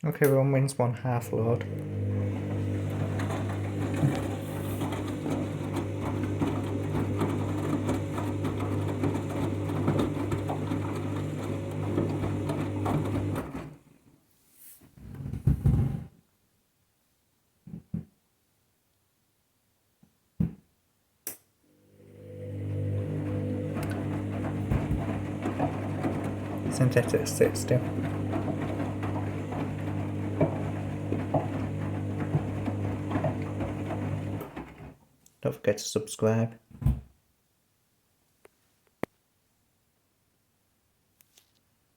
Okay, we're on wins 1/2 load. Synthetic 60. Don't forget to subscribe.